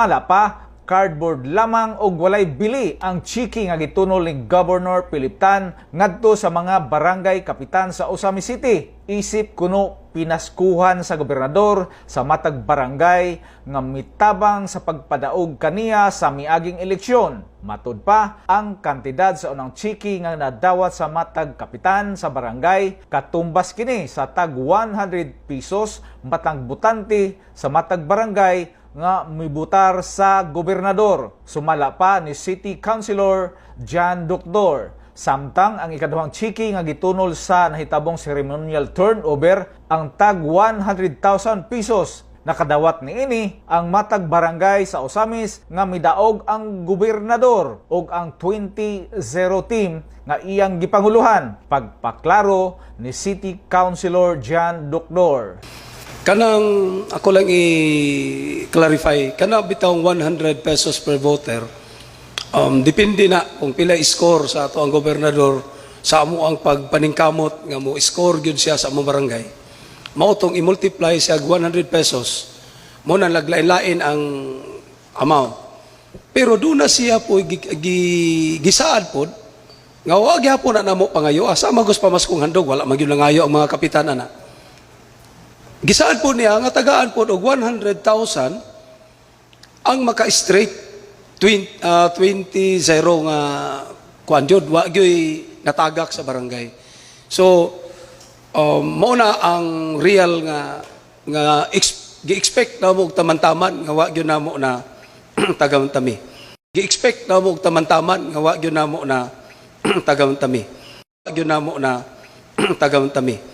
Sumala pa, cardboard lamang og walay bili ang chiki nga gitunol ni Governor Philip Tan ngadto sa mga barangay kapitan sa Osami City. Isip kuno pinaskuhan sa gobernador sa matag barangay nga mitabang sa pagpadaog kaniya sa miaging eleksyon. Matud pa, ang kantidad sa unang chiki nga nadawat sa matag kapitan sa barangay katumbas kini sa tag 100 pesos matang butante sa matag barangay nga mibutar sa gobernador. Sumala pa ni City Councilor Jan Doctor. Samtang ang ikaduhang chiki nga gitunol sa nahitabong ceremonial turnover ang tag 100,000 pesos. Nakadawat niini ang matag barangay sa Osamis nga midaog ang gobernador ug ang 20-0 team nga iyang gipanguluhan. Pagpaklaro ni City Councilor Jan Doctor. Kanang ako lang i-clarify, kana bitawng 100 pesos per voter, depende na kung pila i-score sa ato ang gobernador sa amo ang pagpaningkamot nga mo score gyud siya sa among barangay. Mao tong i-multiply siya 100 pesos, mo na laglain-lain ang amount. Pero doon na siya po gisaad po, nga wag gyapon na namo pangayo, asa magos pamaskong handog, wala magyud nangayo ang mga kapitan na. Gisaad po niya, nga tagaan po og 100,000 ang maka-straight 20-0 nga kuanjod, wagyoy natagak sa barangay. So, mauna ang real nga gi-expect na mo taman-taman nga wagyo na mo na tagamtami. Gi-expect na mo taman-taman nga wagyo na mo na tagamtami. Wagyo na mo na tagamtami.